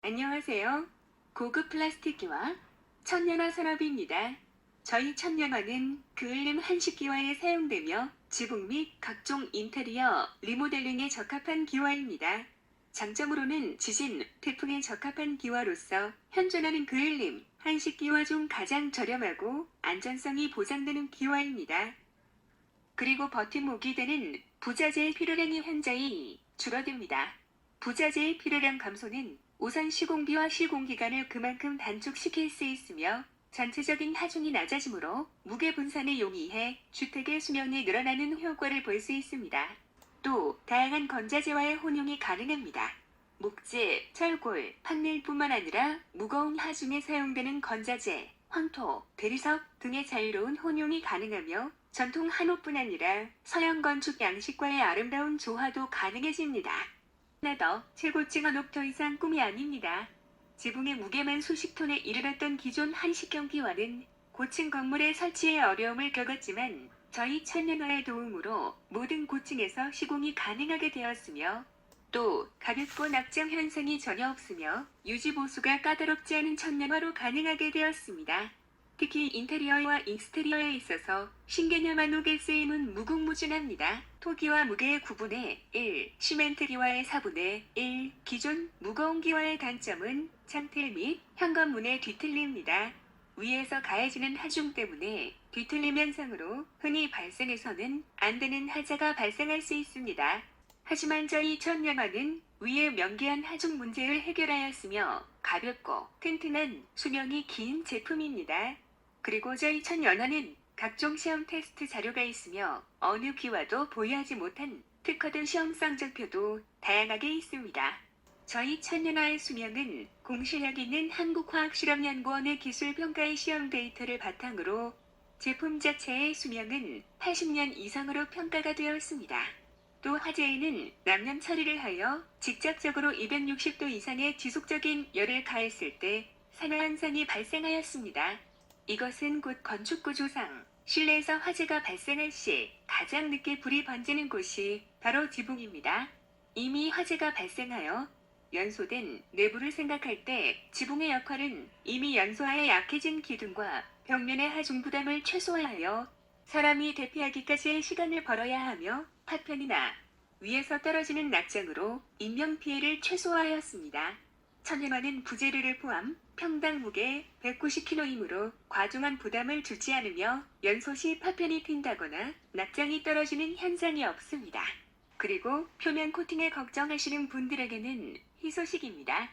안녕하세요. 고급 플라스틱기와 천연화 산업입니다. 저희 천연화는 그을림 한식기와에 사용되며 지붕 및 각종 인테리어 리모델링에 적합한 기와입니다. 장점으로는 지진, 태풍에 적합한 기와로서 현존하는 그을림 한식기와 중 가장 저렴하고 안전성이 보장되는 기와입니다. 그리고 버팀목이 되는 부자재의 필요량이 현저히 줄어듭니다. 부자재의 필요량 감소는 우선 시공비와 시공기간을 그만큼 단축시킬 수 있으며 전체적인 하중이 낮아지므로 무게 분산에 용이해 주택의 수명이 늘어나는 효과를 볼 수 있습니다. 또 다양한 건자재와의 혼용이 가능합니다. 목재, 철골, 판넬뿐만 아니라 무거운 하중에 사용되는 건자재, 황토, 대리석 등의 자유로운 혼용이 가능하며 전통 한옥뿐 아니라 서양 건축 양식과의 아름다운 조화도 가능해집니다. 하나 더, 최고층 한옥 더 이상 꿈이 아닙니다. 지붕의 무게만 수십 톤에 이르렀던 기존 한식형 기와는 고층 건물의 설치에 어려움을 겪었지만 저희 천연화의 도움으로 모든 고층에서 시공이 가능하게 되었으며 또 가볍고 낙장 현상이 전혀 없으며 유지 보수가 까다롭지 않은 천연화로 가능하게 되었습니다. 특히 인테리어와 익스테리어에 있어서 신개념 한옥의 쓰임은 무궁무진합니다. 토기와 무게의 9분의 1, 시멘트 기와의 4분의 1, 기존 무거운 기와의 단점은 창틀 및 현관문의 뒤틀림입니다. 위에서 가해지는 하중 때문에 뒤틀림 현상으로 흔히 발생해서는 안 되는 하자가 발생할 수 있습니다. 하지만 저희 천연화는 위에 명기한 하중 문제를 해결하였으며 가볍고 튼튼한 수명이 긴 제품입니다. 그리고 저희 천연화는 각종 시험 테스트 자료가 있으며 어느 기와도 보유하지 못한 특화된 시험 성적표도 다양하게 있습니다. 저희 천연화의 수명은 공실력 있는 한국화학실험연구원의 기술평가의 시험 데이터를 바탕으로 제품 자체의 수명은 80년 이상으로 평가가 되었습니다. 또 화재에는 남념 처리를 하여 직접적으로 260도 이상의 지속적인 열을 가했을 때 산화 현상이 발생하였습니다. 이것은 곧 건축구조상 실내에서 화재가 발생할 시 가장 늦게 불이 번지는 곳이 바로 지붕입니다. 이미 화재가 발생하여 연소된 내부를 생각할 때 지붕의 역할은 이미 연소하여 약해진 기둥과 벽면의 하중 부담을 최소화하여 사람이 대피하기까지의 시간을 벌어야 하며 파편이나 위에서 떨어지는 낙장으로 인명피해를 최소화하였습니다. 천연화는 부재료를 포함 평당 무게 190kg이므로 과중한 부담을 주지 않으며 연소 시 파편이 튄다거나 낙장이 떨어지는 현상이 없습니다. 그리고 표면 코팅에 걱정하시는 분들에게는 희소식입니다.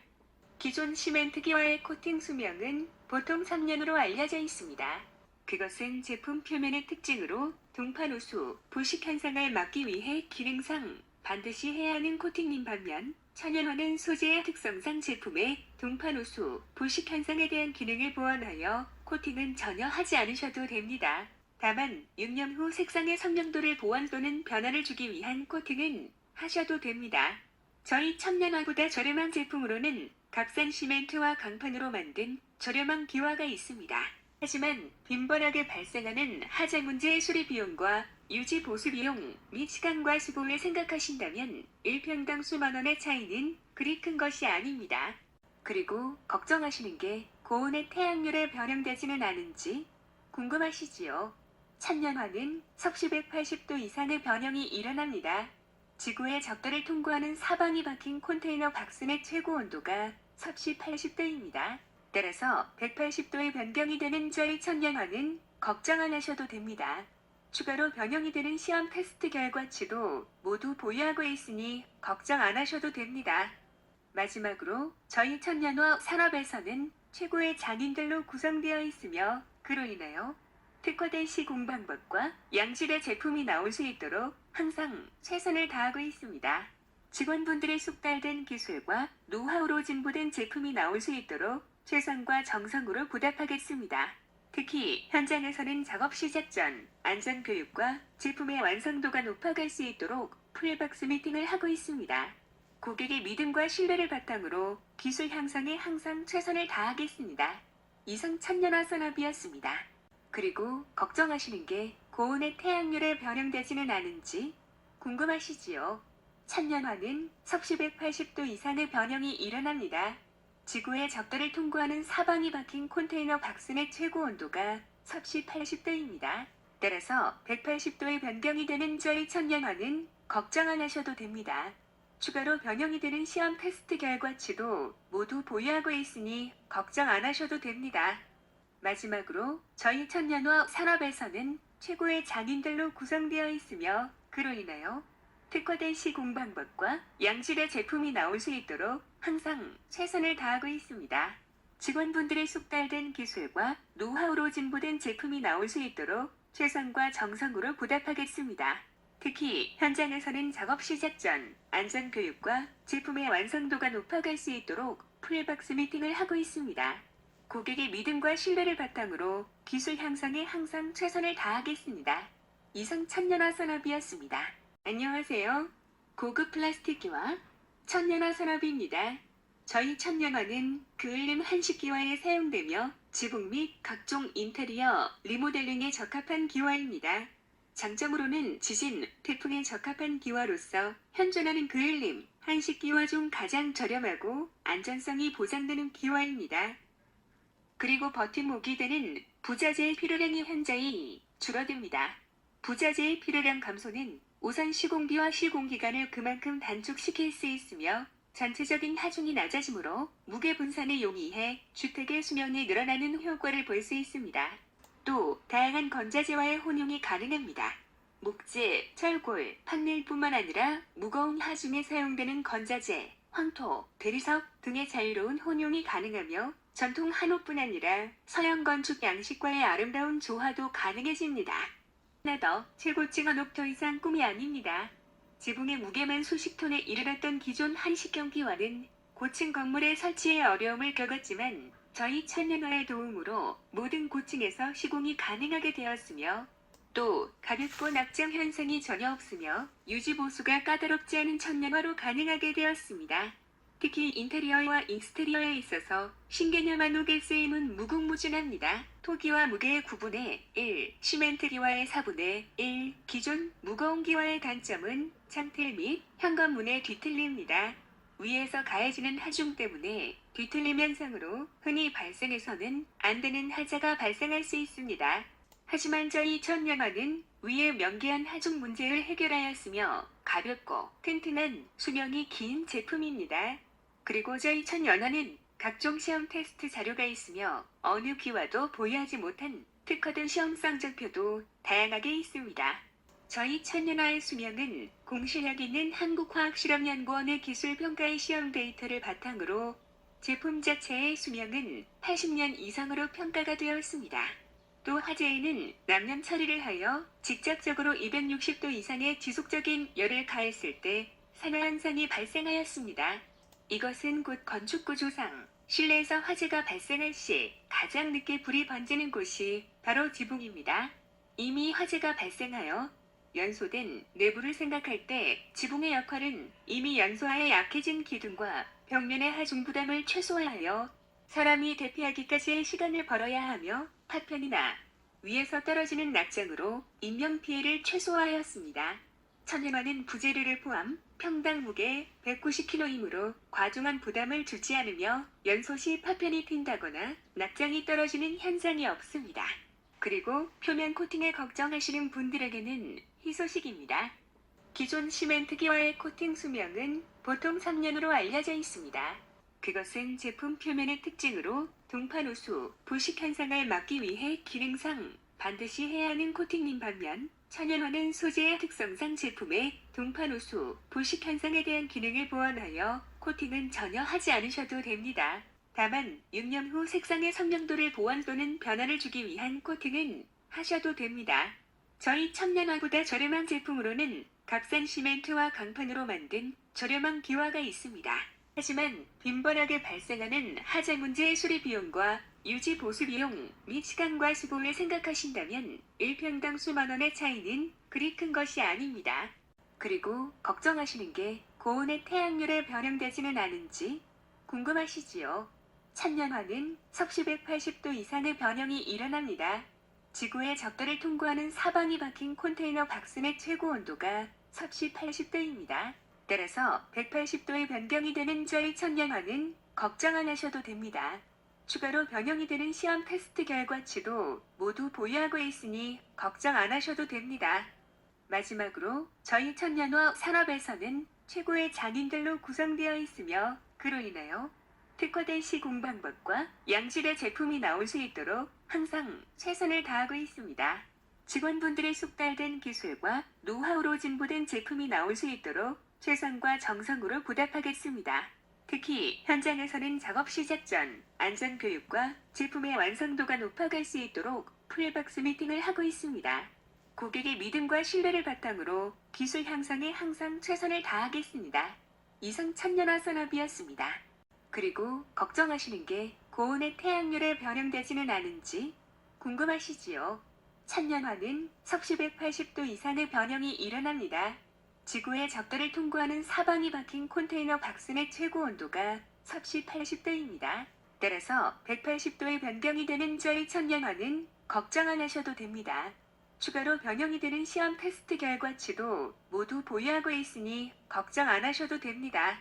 기존 시멘트 기와의 코팅 수명은 보통 3년으로 알려져 있습니다. 그것은 제품 표면의 특징으로 동판 우수, 부식 현상을 막기 위해 기능상 반드시 해야 하는 코팅인 반면 천연화는 소재의 특성상 제품의 동판 우수, 부식 현상에 대한 기능을 보완하여 코팅은 전혀 하지 않으셔도 됩니다. 다만 6년 후 색상의 선명도를 보완 또는 변화를 주기 위한 코팅은 하셔도 됩니다. 저희 천연화보다 저렴한 제품으로는 값싼 시멘트와 강판으로 만든 저렴한 기와가 있습니다. 하지만 빈번하게 발생하는 하자 문제의 수리 비용과 유지 보수 비용 및 시간과 수고를 생각하신다면 1평당 수만 원의 차이는 그리 큰 것이 아닙니다. 그리고 걱정하시는 게 고온의 태양열에 변형되지는 않은지 궁금하시지요? 천연화는 섭씨 180도 이상의 변형이 일어납니다. 지구의 적도를 통과하는 사방이 박힌 컨테이너 박스의 최고 온도가 섭씨 80도입니다. 따라서 180도의 변경이 되는 저희 천연화는 걱정 안 하셔도 됩니다. 추가로 변형이 되는 시험 테스트 결과치도 모두 보유하고 있으니 걱정 안 하셔도 됩니다. 마지막으로 저희 천연화 산업에서는 최고의 장인들로 구성되어 있으며 그로 인하여 특화된 시공 방법과 양질의 제품이 나올 수 있도록 항상 최선을 다하고 있습니다. 직원분들의 숙달된 기술과 노하우로 진보된 제품이 나올 수 있도록 최선과 정성으로 보답하겠습니다. 특히 현장에서는 작업 시작 전 안전교육과 제품의 완성도가 높아갈 수 있도록 풀박스 미팅을 하고 있습니다. 고객의 믿음과 신뢰를 바탕으로 기술 향상에 항상 최선을 다하겠습니다. 이상 천연화 산업이었습니다. 그리고 걱정하시는 게 고온의 태양열에 변형되지는 않은지 궁금하시지요? 천연화는 섭씨 180도 이상의 변형이 일어납니다. 지구의 적도를 통과하는 사방이 박힌 컨테이너 박스의 최고 온도가 섭씨 80도입니다. 따라서 180도의 변경이 되는 저희 천년화는 걱정 안 하셔도 됩니다. 추가로 변형이 되는 시험 테스트 결과치도 모두 보유하고 있으니 걱정 안 하셔도 됩니다. 마지막으로 저희 천년화 산업에서는 최고의 장인들로 구성되어 있으며 그로 인하여 특화된 시공 방법과 양질의 제품이 나올 수 있도록 항상 최선을 다하고 있습니다. 직원분들의 숙달된 기술과 노하우로 진보된 제품이 나올 수 있도록 최선과 정성으로 보답하겠습니다. 특히 현장에서는 작업 시작 전 안전교육과 제품의 완성도가 높아갈 수 있도록 풀박스 미팅을 하고 있습니다. 고객의 믿음과 신뢰를 바탕으로 기술 향상에 항상 최선을 다하겠습니다. 이상 천년화 산업이었습니다. 안녕하세요. 고급 플라스틱기와 천년화 산업입니다. 저희 천년화는 그을림 한식기와에 사용되며 지붕 및 각종 인테리어 리모델링에 적합한 기와입니다. 장점으로는 지진, 태풍에 적합한 기와로서 현존하는 그을림 한식기와 중 가장 저렴하고 안전성이 보장되는 기와입니다. 그리고 버팀목이 되는 부자재의 필요량이 현저히 줄어듭니다. 부자재의 필요량 감소는 우선 시공비와 시공기간을 그만큼 단축시킬 수 있으며 전체적인 하중이 낮아지므로 무게 분산에 용이해 주택의 수명이 늘어나는 효과를 볼 수 있습니다. 또 다양한 건자재와의 혼용이 가능합니다. 목재, 철골, 판넬뿐만 아니라 무거운 하중에 사용되는 건자재, 황토, 대리석 등의 자유로운 혼용이 가능하며 전통 한옥뿐 아니라 서양 건축 양식과의 아름다운 조화도 가능해집니다. 하나 더, 최고층 한옥 더 이상 꿈이 아닙니다. 지붕의 무게만 수십 톤에 이르렀던 기존 한식형 기와는 고층 건물의 설치에 어려움을 겪었지만 저희 천년화의 도움으로 모든 고층에서 시공이 가능하게 되었으며 또 가볍고 낙장 현상이 전혀 없으며 유지 보수가 까다롭지 않은 천년화로 가능하게 되었습니다. 특히 인테리어와 익스테리어에 있어서 신개념 한옥의 쓰임은 무궁무진합니다. 토기와 무게의 9분의 1, 시멘트 기와의 4분의 1, 기존 무거운 기와의 단점은 창틀 및 현관문의 뒤틀림입니다. 위에서 가해지는 하중 때문에 뒤틀림 현상으로 흔히 발생해서는 안 되는 하자가 발생할 수 있습니다. 하지만 저희 천년화는 위에 명기한 하중 문제를 해결하였으며 가볍고 튼튼한 수명이 긴 제품입니다. 그리고 저희 천년화는 각종 시험 테스트 자료가 있으며 어느 기와도 보유하지 못한 특화된 시험 성적표도 다양하게 있습니다. 저희 천년화의 수명은 공실력 있는 한국화학실험연구원의 기술평가의 시험 데이터를 바탕으로 제품 자체의 수명은 80년 이상으로 평가가 되었습니다. 또 화재에는 남념 처리를 하여 직접적으로 260도 이상의 지속적인 열을 가했을 때 산화 현상이 발생하였습니다. 이것은 곧 건축구조상 실내에서 화재가 발생할 시 가장 늦게 불이 번지는 곳이 바로 지붕입니다. 이미 화재가 발생하여 연소된 내부를 생각할 때 지붕의 역할은 이미 연소하여 약해진 기둥과 벽면의 하중 부담을 최소화하여 사람이 대피하기까지의 시간을 벌어야 하며 파편이나 위에서 떨어지는 낙장으로 인명피해를 최소화하였습니다. 천년화는 부재료를 포함 평당 무게 190kg이므로 과중한 부담을 주지 않으며 연소 시 파편이 튄다거나 낙장이 떨어지는 현상이 없습니다. 그리고 표면 코팅에 걱정하시는 분들에게는 희소식입니다. 기존 시멘트 기와의 코팅 수명은 보통 3년으로 알려져 있습니다. 그것은 제품 표면의 특징으로 동판 우수, 부식 현상을 막기 위해 기능상 반드시 해야 하는 코팅인 반면 천연화는 소재의 특성상 제품의 동판 우수, 부식 현상에 대한 기능을 보완하여 코팅은 전혀 하지 않으셔도 됩니다. 다만 6년 후 색상의 선명도를 보완 또는 변화를 주기 위한 코팅은 하셔도 됩니다. 저희 천년화보다 저렴한 제품으로는 값싼 시멘트와 강판으로 만든 저렴한 기와가 있습니다. 하지만 빈번하게 발생하는 하자 문제의 수리 비용과 유지 보수 비용 및 시간과 수고를 생각하신다면 1평당 수만 원의 차이는 그리 큰 것이 아닙니다. 그리고 걱정하시는 게 고온의 태양열에 변형되지는 않은지 궁금하시지요? 천년화는 섭씨 180도 이상의 변형이 일어납니다. 지구의 적도를 통과하는 사방이 박힌 컨테이너 박스의 최고 온도가 섭씨 80도입니다. 따라서 180도의 변경이 되는 저희 천년화는 걱정 안 하셔도 됩니다. 추가로 변형이 되는 시험 테스트 결과치도 모두 보유하고 있으니 걱정 안 하셔도 됩니다. 마지막으로 저희 천년화 산업에서는 최고의 장인들로 구성되어 있으며 그로 인하여 특화된 시공 방법과 양질의 제품이 나올 수 있도록 항상 최선을 다하고 있습니다. 직원분들의 숙달된 기술과 노하우로 진보된 제품이 나올 수 있도록 최선과 정성으로 보답하겠습니다. 특히 현장에서는 작업 시작 전 안전교육과 제품의 완성도가 높아갈 수 있도록 풀박스 미팅을 하고 있습니다. 고객의 믿음과 신뢰를 바탕으로 기술 향상에 항상 최선을 다하겠습니다. 이상 천년화 산업이었습니다. 그리고 걱정하시는 게 고온의 태양열에 변형되지는 않은지 궁금하시지요? 천년화는 섭씨 180도 이상의 변형이 일어납니다. 지구의 적도를 통과하는 사방이 박힌 컨테이너 박스의 최고 온도가 섭씨 80도입니다. 따라서 180도의 변경이 되는 저희 천년화는 걱정 안 하셔도 됩니다. 추가로 변형이 되는 시험 테스트 결과치도 모두 보유하고 있으니 걱정 안 하셔도 됩니다.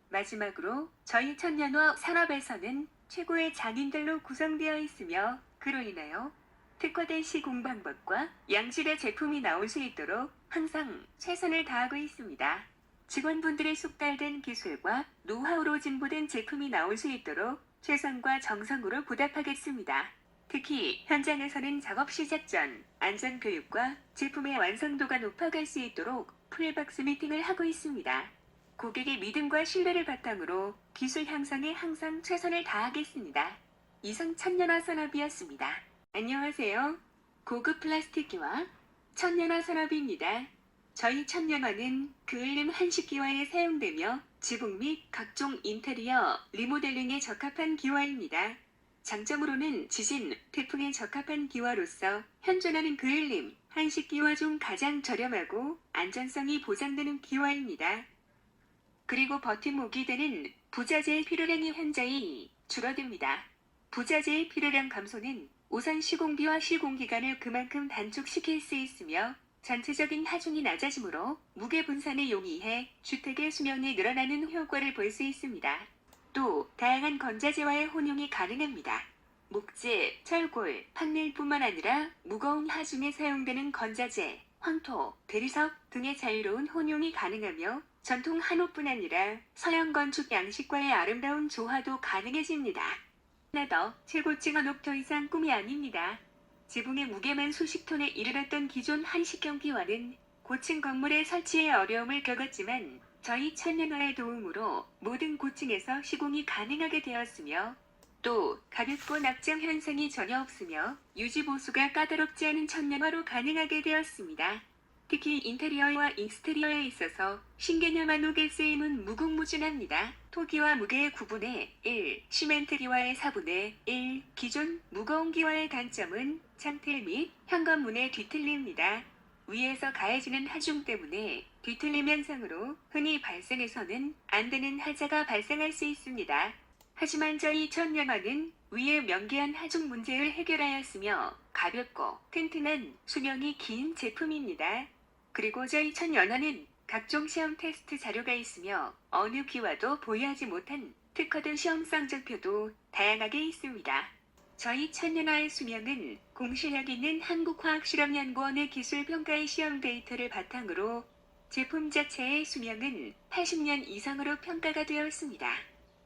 마지막으로 저희 천년화 산업에서는 최고의 장인들로 구성되어 있으며 그로 인하여 특화된 시공 방법과 양질의 제품이 나올 수 있도록 항상 최선을 다하고 있습니다. 직원분들의 숙달된 기술과 노하우로 진보된 제품이 나올 수 있도록 최선과 정성으로 보답하겠습니다. 특히 현장에서는 작업 시작 전 안전교육과 제품의 완성도가 높아갈 수 있도록 풀박스 미팅을 하고 있습니다. 고객의 믿음과 신뢰를 바탕으로 기술 향상에 항상 최선을 다하겠습니다. 이상 천년화 산업이었습니다. 안녕하세요. 고급 플라스틱기와 천년화 산업입니다. 저희 천년화는 그을림 한식기와에 사용되며 지붕 및 각종 인테리어 리모델링에 적합한 기와입니다. 장점으로는 지진, 태풍에 적합한 기와로서 현존하는 그을림 한식기와 중 가장 저렴하고 안전성이 보장되는 기와입니다. 그리고 버팀목이 되는 부자재의 필요량이 현저히 줄어듭니다. 부자재의 필요량 감소는 우선 시공비와 시공기간을 그만큼 단축시킬 수 있으며 전체적인 하중이 낮아지므로 무게 분산에 용이해 주택의 수명이 늘어나는 효과를 볼 수 있습니다. 또 다양한 건자재와의 혼용이 가능합니다. 목재, 철골, 판넬뿐만 아니라 무거운 하중에 사용되는 건자재, 황토, 대리석 등의 자유로운 혼용이 가능하며 전통 한옥뿐 아니라 서양 건축 양식과의 아름다운 조화도 가능해집니다. 하나 더, 최고층 한옥 더 이상 꿈이 아닙니다. 지붕의 무게만 수십 톤에 이르렀던 기존 한식형 기와는 고층 건물의 설치에 어려움을 겪었지만 저희 천년화의 도움으로 모든 고층에서 시공이 가능하게 되었으며 또 가볍고 낙장 현상이 전혀 없으며 유지 보수가 까다롭지 않은 천년화로 가능하게 되었습니다. 특히 인테리어와 익스테리어에 있어서 신개념 한옥의 쓰임은 무궁무진합니다. 토기와 무게의 9분의 1, 시멘트 기와의 4분의 1, 기존 무거운 기와의 단점은 창틀 및 현관문의 뒤틀림입니다. 위에서 가해지는 하중 때문에 뒤틀림 현상으로 흔히 발생해서는 안 되는 하자가 발생할 수 있습니다. 하지만 저희 천년화는 위에 명기한 하중 문제를 해결하였으며 가볍고 튼튼한 수명이 긴 제품입니다. 그리고 저희 천년화는 각종 시험 테스트 자료가 있으며 어느 기와도 보유하지 못한 특화된 시험 성적표도 다양하게 있습니다. 저희 천년화의 수명은 공실력 있는 한국화학실험연구원의 기술평가의 시험 데이터를 바탕으로 제품 자체의 수명은 80년 이상으로 평가가 되었습니다.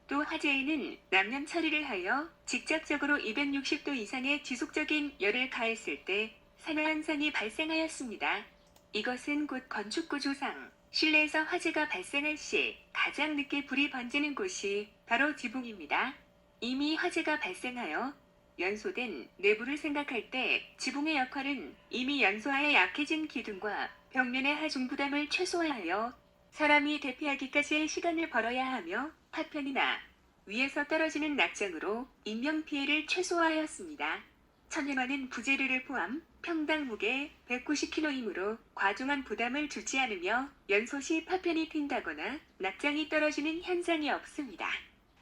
또 화재에는 남념 처리를 하여 직접적으로 260도 이상의 지속적인 열을 가했을 때 산화 현상이 발생하였습니다. 이것은 곧 건축구조상, 실내에서 화재가 발생할 시 가장 늦게 불이 번지는 곳이 바로 지붕입니다. 이미 화재가 발생하여 연소된 내부를 생각할 때 지붕의 역할은 이미 연소하여 약해진 기둥과 벽면의 하중 부담을 최소화하여 사람이 대피하기까지의 시간을 벌어야 하며 파편이나 위에서 떨어지는 낙장으로 인명피해를 최소화하였습니다. 천년화는 부재료를 포함 평당 무게 190kg이므로 과중한 부담을 주지 않으며 연소 시 파편이 튄다거나 낙장이 떨어지는 현상이 없습니다.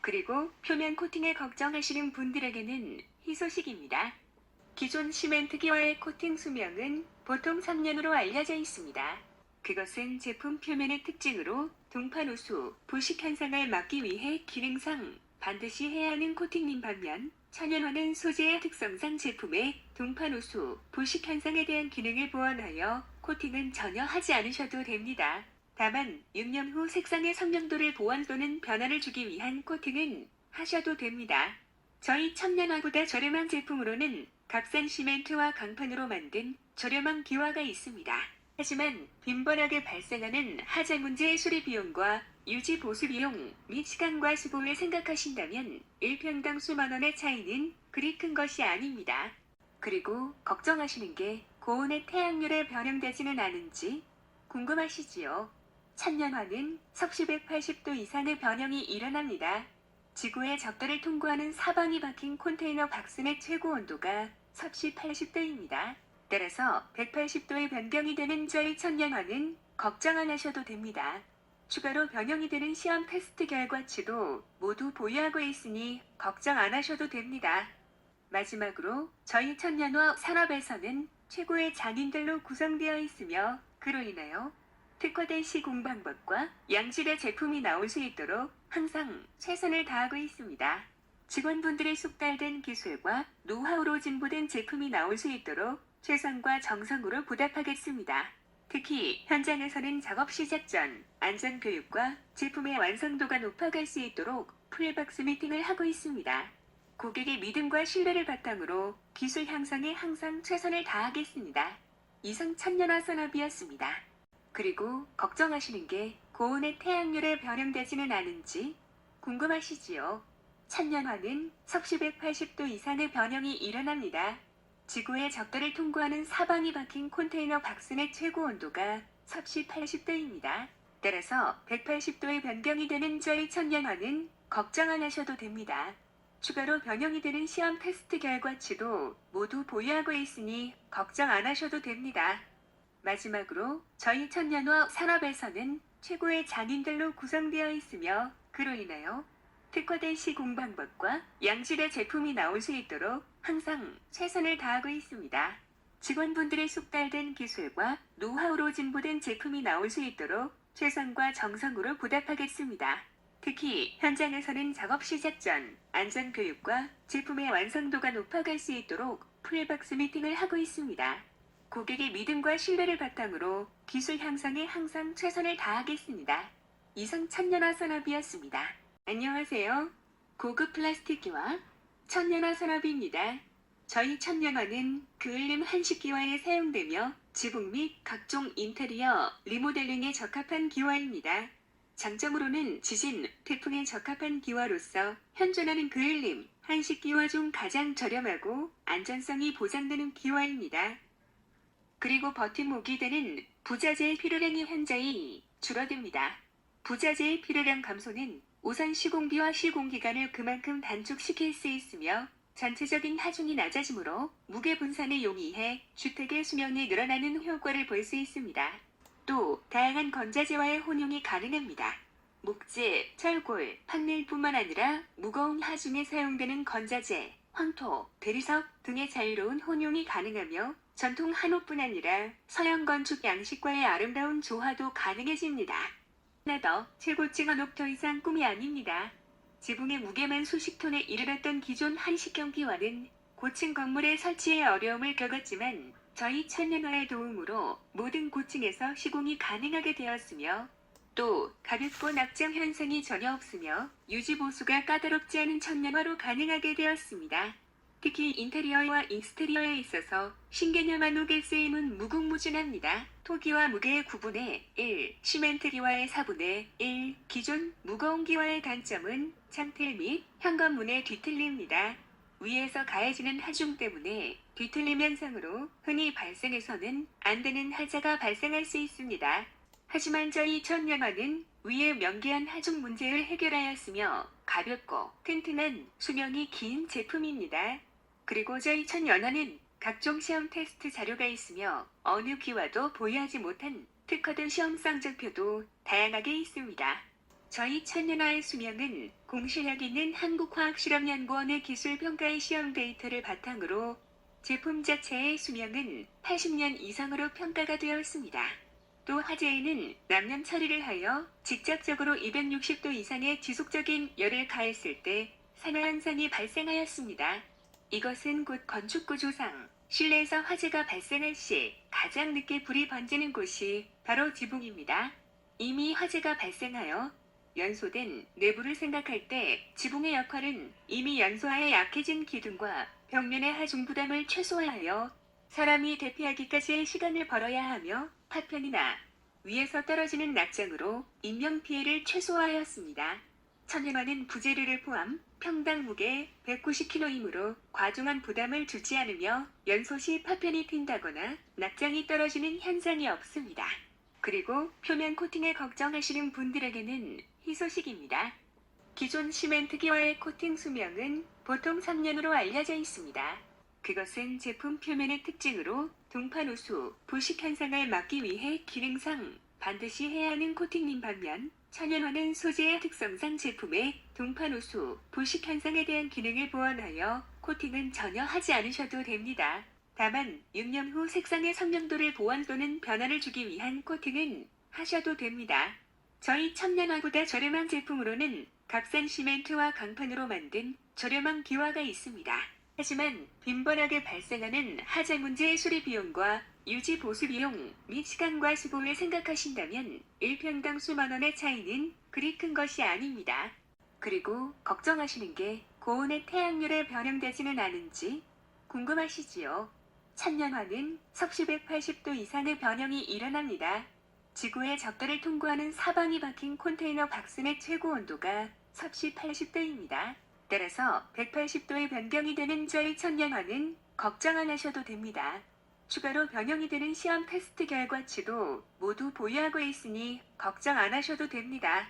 그리고 표면 코팅에 걱정하시는 분들에게는 희소식입니다. 기존 시멘트 기와의 코팅 수명은 보통 3년으로 알려져 있습니다. 그것은 제품 표면의 특징으로 동판 우수, 부식 현상을 막기 위해 기능상 반드시 해야 하는 코팅인 반면 천연화는 소재의 특성상 제품의 동판호수, 부식 현상에 대한 기능을 보완하여 코팅은 전혀 하지 않으셔도 됩니다. 다만 6년 후 색상의 선명도를 보완 또는 변화를 주기 위한 코팅은 하셔도 됩니다. 저희 천연화보다 저렴한 제품으로는 값싼 시멘트와 강판으로 만든 저렴한 기와가 있습니다. 하지만 빈번하게 발생하는 하자 문제의 수리 비용과 유지 보수 비용 및 시간과 수고를 생각하신다면 1평당 수만 원의 차이는 그리 큰 것이 아닙니다. 그리고 걱정하시는 게 고온의 태양열에 변형되지는 않은지 궁금하시지요? 천년화는 섭씨 180도 이상의 변형이 일어납니다. 지구의 적도를 통과하는 사방이 박힌 컨테이너 박스의 최고 온도가 섭씨 80도입니다. 따라서 180도의 변경이 되는 저희 천년화는 걱정 안 하셔도 됩니다. 추가로 변형이 되는 시험 테스트 결과치도 모두 보유하고 있으니 걱정 안 하셔도 됩니다. 마지막으로 저희 천년화 산업에서는 최고의 장인들로 구성되어 있으며 그로 인하여 특화된 시공 방법과 양질의 제품이 나올 수 있도록 항상 최선을 다하고 있습니다. 직원분들의 숙달된 기술과 노하우로 진보된 제품이 나올 수 있도록 최선과 정성으로 보답하겠습니다. 특히 현장에서는 작업 시작 전 안전교육과 제품의 완성도가 높아갈 수 있도록 풀박스 미팅을 하고 있습니다. 고객의 믿음과 신뢰를 바탕으로 기술 향상에 항상 최선을 다하겠습니다. 이상 천년화 산업이었습니다. 그리고 걱정하시는 게 고온의 태양열에 변형되지는 않은지 궁금하시지요? 천년화는 섭씨 180도 이상의 변형이 일어납니다. 지구의 적도를 통과하는 사방이 박힌 컨테이너 박스의 최고 온도가 섭씨 80도입니다. 따라서 180도의 변경이 되는 저희 천년화는 걱정 안 하셔도 됩니다. 추가로 변형이 되는 시험 테스트 결과치도 모두 보유하고 있으니 걱정 안 하셔도 됩니다. 마지막으로 저희 천년화 산업에서는 최고의 장인들로 구성되어 있으며 그로 인하여 특화된 시공 방법과 양질의 제품이 나올 수 있도록 항상 최선을 다하고 있습니다. 직원분들의 숙달된 기술과 노하우로 진보된 제품이 나올 수 있도록 최선과 정성으로 보답하겠습니다. 특히 현장에서는 작업 시작 전 안전교육과 제품의 완성도가 높아갈 수 있도록 풀박스 미팅을 하고 있습니다. 고객의 믿음과 신뢰를 바탕으로 기술 향상에 항상 최선을 다하겠습니다. 이상 천년화 산업이었습니다. 안녕하세요. 고급 플라스틱기와 천년화 산업입니다. 저희 천년화는 그을림 한식기와에 사용되며 지붕 및 각종 인테리어 리모델링에 적합한 기와입니다. 장점으로는 지진, 태풍에 적합한 기와로서 현존하는 그을림 한식기와 중 가장 저렴하고 안전성이 보장되는 기와입니다. 그리고 버팀목이 되는 부자재의 필요량이 현저히 줄어듭니다. 부자재의 필요량 감소는 우선 시공비와 시공기간을 그만큼 단축시킬 수 있으며 전체적인 하중이 낮아지므로 무게 분산에 용이해 주택의 수명이 늘어나는 효과를 볼 수 있습니다. 또 다양한 건자재와의 혼용이 가능합니다. 목재, 철골, 판넬뿐만 아니라 무거운 하중에 사용되는 건자재, 황토, 대리석 등의 자유로운 혼용이 가능하며 전통 한옥뿐 아니라 서양 건축 양식과의 아름다운 조화도 가능해집니다. 하나 더, 최고층 한옥 더 이상 꿈이 아닙니다. 지붕의 무게만 수십 톤에 이르렀던 기존 한식형 기와는 고층 건물의 설치에 어려움을 겪었지만 저희 천년화의 도움으로 모든 고층에서 시공이 가능하게 되었으며 또 가볍고 낙장 현상이 전혀 없으며 유지 보수가 까다롭지 않은 천년화로 가능하게 되었습니다. 특히 인테리어와 익스테리어에 있어서 신개념 한옥의 쓰임은 무궁무진합니다. 토기와 무게의 9분의 1, 시멘트 기와의 4분의 1, 기존 무거운 기와의 단점은 창틀 및 현관문의 뒤틀림입니다. 위에서 가해지는 하중 때문에 뒤틀림 현상으로 흔히 발생해서는 안 되는 하자가 발생할 수 있습니다. 하지만 저희 천년화는 위에 명기한 하중 문제를 해결하였으며 가볍고 튼튼한 수명이 긴 제품입니다. 그리고 저희 천년화는 각종 시험 테스트 자료가 있으며 어느 기와도 보유하지 못한 특화된 시험 성적표도 다양하게 있습니다. 저희 천년화의 수명은 공실력 있는 한국화학실험연구원의 기술평가의 시험 데이터를 바탕으로 제품 자체의 수명은 80년 이상으로 평가가 되었습니다. 또 화재에는 남념 처리를 하여 직접적으로 260도 이상의 지속적인 열을 가했을 때 산화 현상이 발생하였습니다. 이것은 곧 건축구조상 실내에서 화재가 발생할 시 가장 늦게 불이 번지는 곳이 바로 지붕입니다. 이미 화재가 발생하여 연소된 내부를 생각할 때 지붕의 역할은 이미 연소하여 약해진 기둥과 벽면의 하중 부담을 최소화하여 사람이 대피하기까지의 시간을 벌어야 하며 파편이나 위에서 떨어지는 낙장으로 인명피해를 최소화하였습니다. 천연화는 부재료를 포함 평당 무게 190kg이므로 과중한 부담을 주지 않으며 연소 시 파편이 튄다거나 낙장이 떨어지는 현상이 없습니다. 그리고 표면 코팅을 걱정하시는 분들에게는 희소식입니다. 기존 시멘트기와의 코팅 수명은 보통 3년으로 알려져 있습니다. 그것은 제품 표면의 특징으로 동판 우수, 부식 현상을 막기 위해 기능상 반드시 해야 하는 코팅인 반면 천연화는 소재의 특성상 제품의 동판 우수, 부식 현상에 대한 기능을 보완하여 코팅은 전혀 하지 않으셔도 됩니다. 다만 6년 후 색상의 선명도를 보완 또는 변화를 주기 위한 코팅은 하셔도 됩니다. 저희 천연화보다 저렴한 제품으로는 값싼 시멘트와 강판으로 만든 저렴한 기와가 있습니다. 하지만 빈번하게 발생하는 하자 문제의 수리 비용과 유지 보수 비용 및 시간과 수고를 생각하신다면 1평당 수만 원의 차이는 그리 큰 것이 아닙니다. 그리고 걱정하시는 게 고온의 태양열에 변형되지는 않은지 궁금하시지요? 천년화는 섭씨 180도 이상의 변형이 일어납니다. 지구의 적도를 통과하는 사방이 박힌 컨테이너 박스의 최고 온도가 섭씨 80도입니다. 따라서 180도의 변경이 되는 저희 천년화는 걱정 안 하셔도 됩니다. 추가로 변형이 되는 시험 테스트 결과치도 모두 보유하고 있으니 걱정 안 하셔도 됩니다.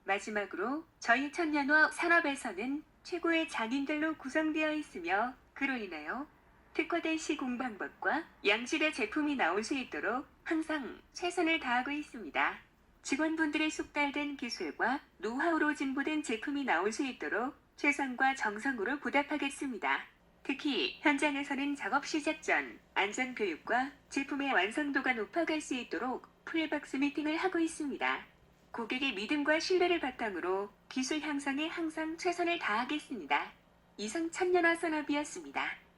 마지막으로 저희 천년화 산업에서는 최고의 장인들로 구성되어 있으며 그로 인하여 특화된 시공 방법과 양질의 제품이 나올 수 있도록 항상 최선을 다하고 있습니다. 직원분들의 숙달된 기술과 노하우로 진보된 제품이 나올 수 있도록 최선과 정성으로 보답하겠습니다. 특히 현장에서는 작업 시작 전 안전교육과 제품의 완성도가 높아갈 수 있도록 풀박스 미팅을 하고 있습니다. 고객의 믿음과 신뢰를 바탕으로 기술 향상에 항상 최선을 다하겠습니다. 이상 천년화 산업이었습니다.